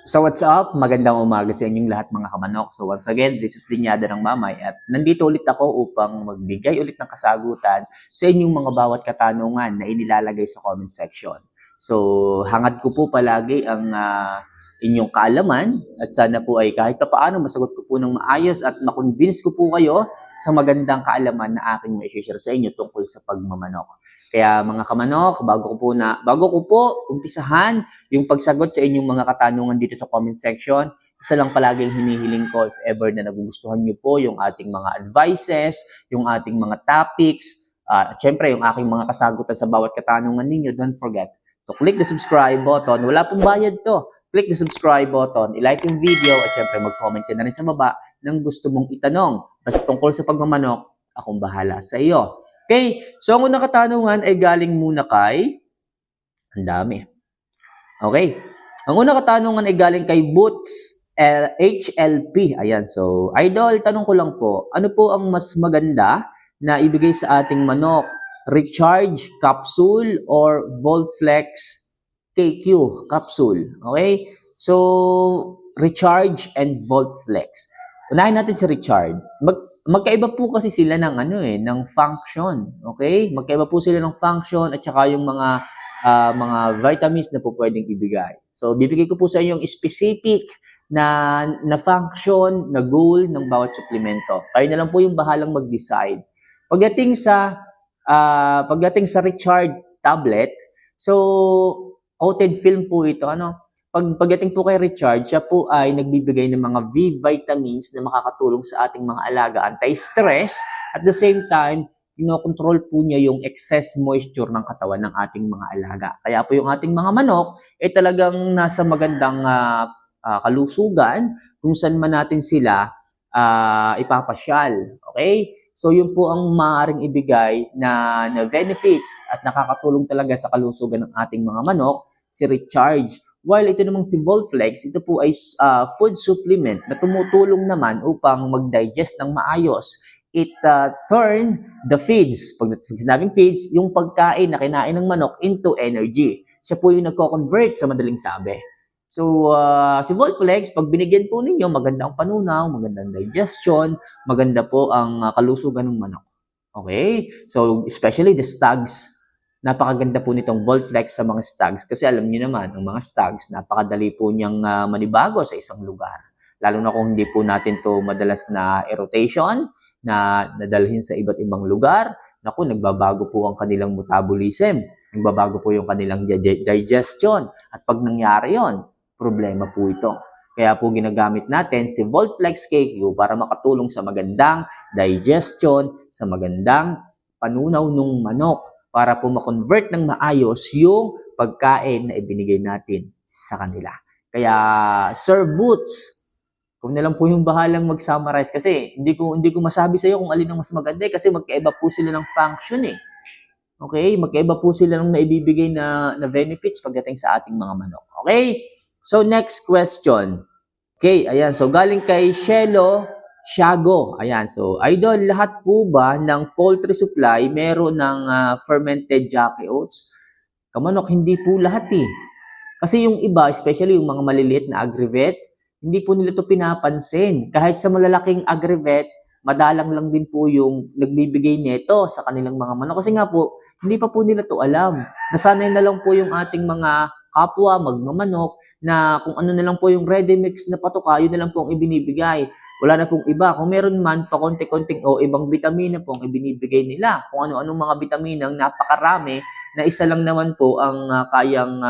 So what's up? Magandang umaga sa inyong lahat mga kamanok. So once again, this is Linyada ng Mamay at nandito ulit ako upang magbigay ulit ng kasagutan sa inyong mga bawat katanungan na inilalagay sa comment section. So hangad ko po palagi ang inyong kaalaman at sana po ay kahit paano masagot ko po ng maayos at makonvince ko po kayo sa magandang kaalaman na aking mai-share sa inyo tungkol sa pagmamanok. Kaya mga kamanok, bago ko po umpisahan yung pagsagot sa inyong mga katanungan dito sa comment section, isa lang palaging hinihiling ko if ever na nagugustuhan niyo po yung ating mga advices, yung ating mga topics, at syempre yung aking mga kasagutan sa bawat katanungan ninyo, don't forget to click the subscribe button. Wala pong bayad to. Click the subscribe button, i-like yung video, at syempre mag-comment ka na rin sa baba ng gusto mong itanong. Basta tungkol sa pagmamanok, akong bahala sa iyo. Okay, so ang unang katanungan ay galing muna kay... Ang dami. Okay, ang unang katanungan ay galing kay Boots HLP. Ayan, so idol, tanong ko lang po, ano po ang mas maganda na ibigay sa ating manok? Recharge capsule or Voltflex KQ capsule? Okay, so recharge and Voltflex. Unahin natin si Richard. Magkaiba po kasi sila ng ng function. Okay? Magkaiba po sila ng function at saka yung mga vitamins na po pwedeng ibigay. So bibigay ko po sa inyo yung specific na function, na goal ng bawat suplemento. Kayo na lang po yung bahalang mag-decide. Pagdating sa Richard tablet, so coated film po ito, Pagdating po kay Richard, siya po ay nagbibigay ng mga B vitamins na makakatulong sa ating mga alaga, anti-stress. At the same time, kinokontrol po niya yung excess moisture ng katawan ng ating mga alaga. Kaya po yung ating mga manok ay talagang nasa magandang kalusugan kung saan man natin sila ipapasyal. Okay? So yun po ang maaaring ibigay na benefits at nakakatulong talaga sa kalusugan ng ating mga manok, si Recharge. While ito namang si Voltflex, ito po ay food supplement na tumutulong naman upang mag-digest ng maayos. It turn the feeds, pag sinabing feeds, yung pagkain na kinain ng manok into energy. Siya po yung nagko-convert sa madaling sabi. So, si Voltflex, pag binigyan po ninyo, maganda ang panunaw, magandang digestion, maganda po ang kalusugan ng manok. Okay? So, especially the stags. Napakaganda po nitong Voltflex sa mga stags kasi alam niyo naman, ang mga stags, napakadali po niyang manibago sa isang lugar. Lalo na kung hindi po natin to madalas na rotation, na nadalhin sa iba't ibang lugar, naku, nagbabago po ang kanilang metabolism, nagbabago po yung kanilang digestion. At pag nangyari yon, problema po ito. Kaya po ginagamit natin si Voltflex KQ para makatulong sa magandang digestion, sa magandang panunaw ng manok, para po ma-convert ng maayos yung pagkain na ibinigay natin sa kanila. Kaya, Sir Boots, kung na lang po yung bahalang mag-summarize kasi hindi ko masabi sa iyo kung alin ang mas maganda kasi magkaiba po sila ng function eh. Okay? Magkaiba po sila ng naibibigay na benefits pagdating sa ating mga manok. Okay? So, next question. Okay, ayan. So, galing kay Shago. Ayan. So, idol, lahat po ba ng poultry supply meron ng fermented Jackie oats? Kamanok, hindi po lahat eh. Kasi yung iba, especially yung mga maliliit na aggregate, hindi po nila ito pinapansin. Kahit sa malalaking aggregate, madalang lang din po yung nagbibigay nito sa kanilang mga manok. Kasi nga po, hindi pa po nila to alam. Nasanay na lang po yung ating mga kapwa, magmamanok, na kung ano na lang po yung ready mix na patuka, yun na lang po ang ibinibigay. Wala na pong iba. Kung meron man, pakonti-konting o ibang vitamina po ang ibinibigay nila. Kung ano-anong mga vitamina, napakarami, na isa lang naman po ang kayang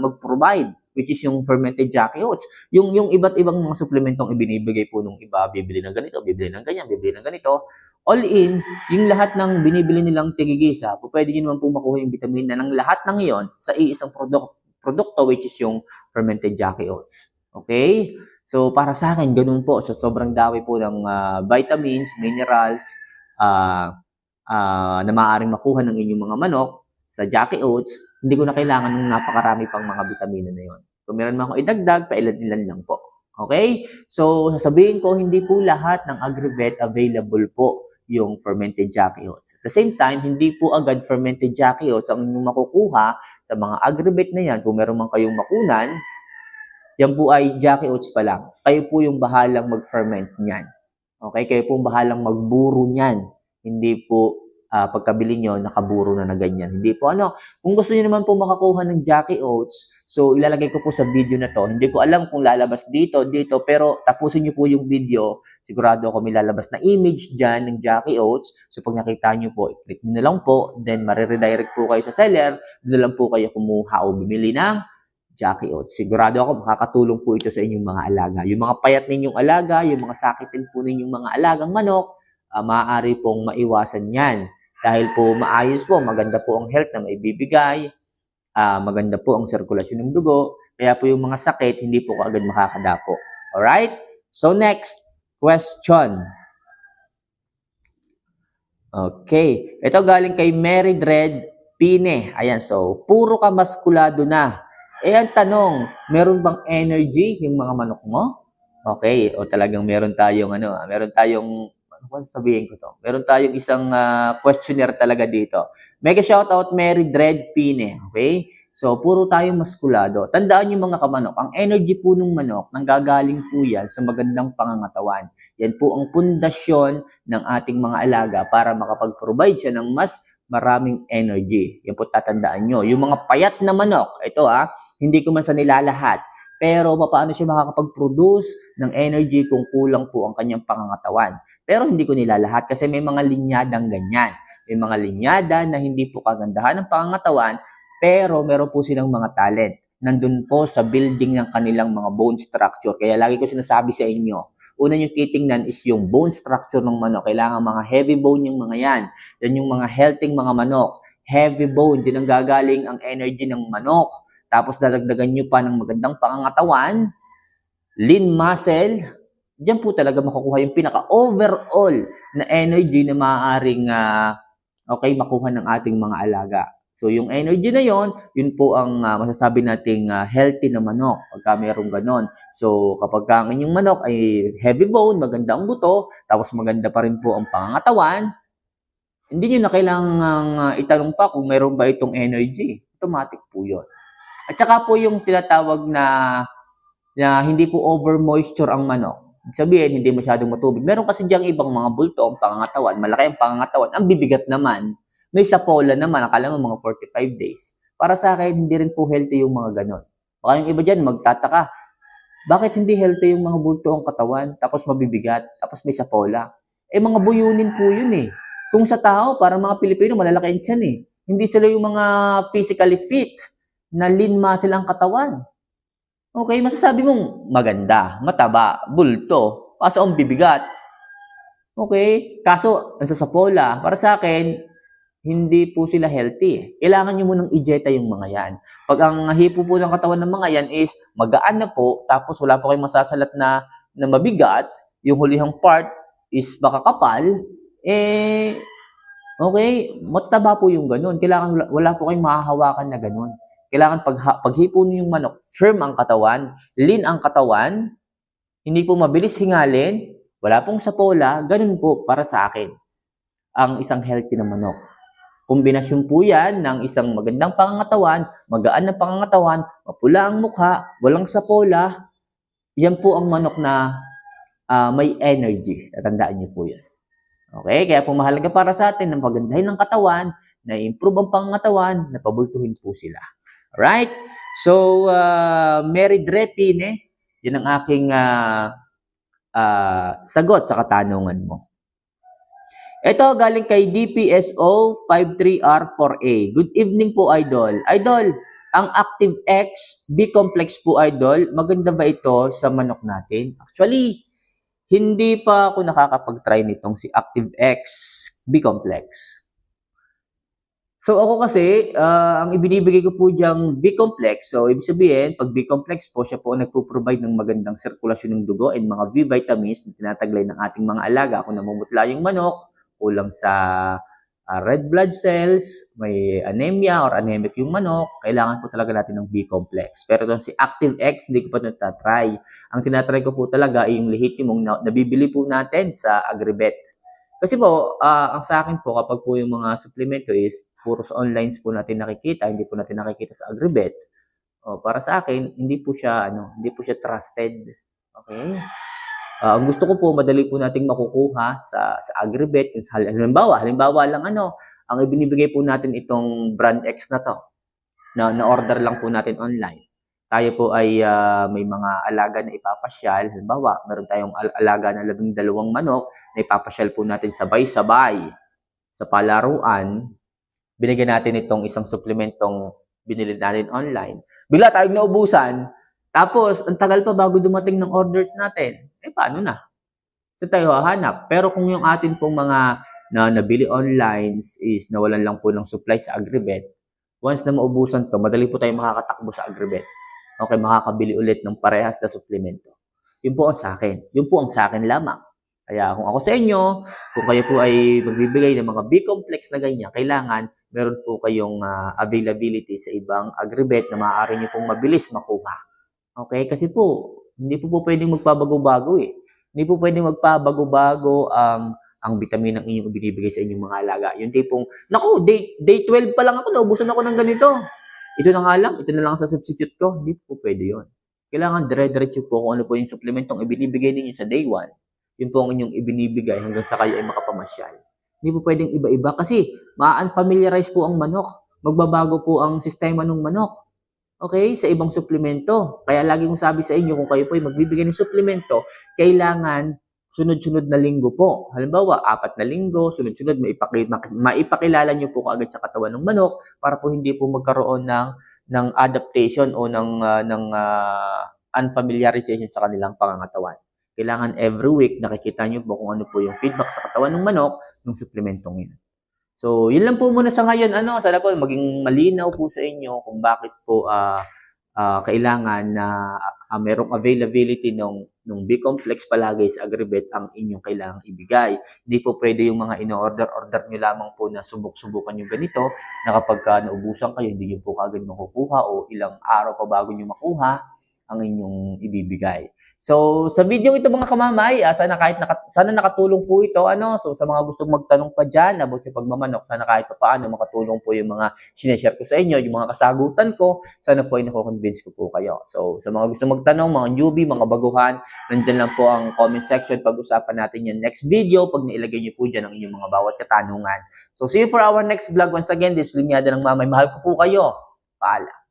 mag-provide, which is yung fermented Jackie oats. Yung iba't ibang mga suplementong ibinibigay po nung iba, bibili ng ganito, bibili ng ganyan, bibili ng ganito. All in, yung lahat ng binibili nilang tigigisa, pwede nyo naman po makuha yung vitamina ng lahat ng iyon sa iisang produkto, which is yung fermented Jackie oats. Okay? So, para sa akin, ganun po. So, sobrang dami po ng vitamins, minerals, na maaaring makuha ng inyong mga manok sa Jackie oats. Hindi ko na kailangan ng napakarami pang mga vitamina na yon. Kung meron man akong idagdag, pailan-ilan lang po. Okay? So, sasabihin ko, hindi po lahat ng aggregate available po yung fermented Jackie oats. At the same time, hindi po agad fermented Jackie oats ang inyong makukuha sa mga aggregate na yan. Kung meron man kayong makunan, Yan po ay Jackie Oats pa lang. Kayo po yung bahalang mag-ferment niyan. Okay? Kayo po yung bahalang magburo niyan. Hindi po pagkabili nyo, nakaburo na ganyan. Hindi po ano. Kung gusto niyo naman po makakuha ng Jackie Oats, so ilalagay ko po sa video na to. Hindi ko alam kung lalabas dito, pero tapusin niyo po yung video. Sigurado ako may lalabas na image dyan ng Jackie Oats. So pag nakita niyo po, i-click niyo na lang po. Then mariredirect po kayo sa seller. Doon na lang po kayo kumuha o bumili ng Jackie Oats. Sigurado ako makakatulong po ito sa inyong mga alaga. Yung mga payat ninyong alaga, yung mga sakitin po ninyong mga alagang manok, maaari pong maiwasan yan. Dahil po maayos po, maganda po ang health na maibibigay, maganda po ang sirkulasyon ng dugo, kaya po yung mga sakit hindi po kaagad makakadapo. Alright? So next question. Okay. Ito galing kay Mary Dread Pine. Ayan, so puro ka maskulado na. Ang tanong, meron bang energy yung mga manok mo? Okay, o talagang meron tayong sabihin ko to? Meron tayong isang questionnaire talaga dito. Mega shoutout Mary Dread Pine, okay? So, puro tayong maskulado. Tandaan yung mga kamanok, ang energy po ng manok, nanggagaling po yan sa magandang pangangatawan. Yan po ang pundasyon ng ating mga alaga para makapag-provide siya ng mas maraming energy. Yan po tatandaan nyo. Yung mga payat na manok, ito hindi ko man sa nilalahat, pero paano siya makakapag-produce ng energy kung kulang po ang kanyang pangangatawan. Pero hindi ko nila lahat kasi may mga linyadang ganyan. May mga linyada na hindi po kagandahan ng pangangatawan, pero meron po silang mga talent. Nandun po sa building ng kanilang mga bone structure. Kaya lagi ko sinasabi sa inyo, una nyo titingnan is yung bone structure ng manok. Kailangan mga heavy bone yung mga yan. Yan yung mga healthy mga manok. Heavy bone, din ang gagaling ang energy ng manok. Tapos dadagdagan nyo pa ng magandang pangangatawan, lean muscle, diyan po talaga makukuha yung pinaka-overall na energy na maaaring makuha ng ating mga alaga. So yung energy na yun po ang masasabi nating healthy na manok pagka mayroong ganon. So kapag ang inyong manok ay heavy bone, maganda ang buto, tapos maganda pa rin po ang pangangatawan, hindi nyo na kailangang itanong pa kung mayroon ba itong energy. Automatic po yun. At saka po yung tinatawag na hindi po over moisture ang manok. Ibig sabihin, hindi masyadong matubig. Meron kasi diyang ibang mga bulto ang pangangatawan. Malaki ang pangangatawan. Ang bibigat naman. May sapola naman. Akala mo mga 45 days. Para sa akin, hindi rin po healthy yung mga ganon. Baka yung iba dyan magtataka, bakit hindi healthy yung mga bulto ang katawan, tapos mabibigat, tapos may sapola? Mga buyunin po yun eh. Kung sa tao, para mga Pilipino, malalaki ang tiyan eh. Hindi sila yung mga physically fit na lean muscle ang katawan. Okay, masasabi mong maganda, mataba, bulto, kaso ang bibigat. Okay, kaso ang sasapola, para sa akin, hindi po sila healthy. Kailangan nyo munang ijeta yung mga yan. Pag ang hipo po ng katawan ng mga yan is magaan na po, tapos wala po kayong masasalat na mabigat, yung hulihang part is makakapal, okay, mataba po yung ganun. Kailangan wala po kayong mahahawakan na ganun. Kailangan paghipo niyo yung manok, firm ang katawan, lean ang katawan, hindi po mabilis hingalin, wala pong sapola, ganun po para sa akin ang isang healthy na manok. Kombinasyon po yan ng isang magandang pangangatawan, magaan na pangangatawan, mapula ang mukha, walang sapola, yan po ang manok na may energy. Tatandaan niyo po yan. Okay, kaya po mahalaga para sa atin na pagandahin ng katawan, na improve ang pangangatawan, na pabultuhin po sila. Alright? So, Mary Drepine, yun ang aking sagot sa katanungan mo. Ito galing kay DPSO 53R4A. Good evening po, Idol. Idol, ang Active X B-complex po, Idol, maganda ba ito sa manok natin? Actually, hindi pa ako nakakapag-try nitong si Active X B-complex. So ako kasi, ang ibinibigay ko po diyang B-complex. So ibig sabihin, pag B-complex po, siya po ang nagpo-provide ng magandang sirkulasyon ng dugo and mga B vitamins na tinataglay ng ating mga alaga. Kung namumutla yung manok, kulang sa red blood cells, may anemia or anemic yung manok, kailangan po talaga natin ng B-complex. Pero itong si Active X, hindi ko pa natatry. Ang tinatry ko po talaga ay yung lehitimong nabibili po natin sa Agribet. Kasi po, ang sa akin po, kapag po yung mga supplemento is puro sa online po natin nakikita, hindi po natin nakikita sa Agribet. Para sa akin, hindi po siya trusted. Okay? Ang gusto ko po, madali po nating makukuha sa Agribet. Halimbawa lang ang ibinibigay po natin itong brand X na to, na order lang po natin online. Tayo po ay may mga alaga na ipapasyal. Halimbawa, meron tayong alaga na 12 manok na ipapasyal po natin sabay-sabay sa palaruan. Binigyan natin itong isang suplementong binili natin online. Bigla tayong naubusan. Tapos, ang tagal pa bago dumating ng orders natin. Paano na? So tayo hahanap. Pero kung yung atin pong mga na nabili online is nawalan lang po ng supply sa Agribet, once na maubusan to, madali po tayo makakatakbo sa Agribet. Okay, makakabili ulit ng parehas na suplemento. Yun po ang sa akin. Yun po ang sa akin lamang. Kaya kung ako sa inyo, kung kayo po ay magbibigay ng mga B-complex na ganyan, kailangan meron po kayong availability sa ibang Agribet na maaari nyo pong mabilis makuha. Okay? Kasi po, hindi po pwedeng magpabago-bago eh. Hindi po pwedeng magpabago-bago ang vitamin ng inyong binibigay sa inyong mga alaga. Yung tipong, naku, day 12 pa lang ako, naubusan ako ng ganito. Ito na nga lang, ito na lang sa substitute ko. Hindi po pwede yun. Kailangan dire-diretso po kung ano po yung supplementong ibinibigay ninyo sa day 1. Yun po ang inyong ibinibigay hanggang sa kayo ay makapamasyal. Hindi po pwedeng iba-iba kasi ma-unfamiliarize po ang manok. Magbabago po ang sistema ng manok. Okay? Sa ibang suplemento. Kaya lagi kong sabi sa inyo, kung kayo po ay magbibigay ng suplemento, kailangan sunod-sunod na linggo po. Halimbawa, 4 na linggo, sunod-sunod, maipakilala nyo po kaagad sa katawan ng manok para po hindi po magkaroon ng adaptation o ng unfamiliarization sa kanilang pangangatawan. Kailangan every week nakikita nyo po kung ano po yung feedback sa katawan ng manok ng suplementong yun. So, yun lang po muna sa ngayon. Sana po maging malinaw po sa inyo kung bakit po kailangan na merong availability ng B-complex palagi sa Agribet ang inyong kailangang ibigay. Hindi po pwede yung mga ino-order nyo lamang po na subok-subukan yung ganito na kapag naubusan kayo, hindi nyo po kagad makukuha o ilang araw pa bago nyo makuha ang inyong ibibigay. So, sa video ito mga kamamay, sana nakatulong po ito. So, sa mga gustong magtanong pa dyan about yung pagmamanok, sana kahit pa paano makatulong po yung mga sineshare ko sa inyo, yung mga kasagutan ko, sana po ay nakukonvince ko po kayo. So, sa mga gustong magtanong, mga newbie, mga baguhan, nandyan lang po ang comment section. Pag-usapan natin yung next video pag nailagay nyo po dyan ang inyong mga bawat katanungan. So, see you for our next vlog. Once again, this is Linyada ng Mamay. Mahal ko po kayo. Paalam.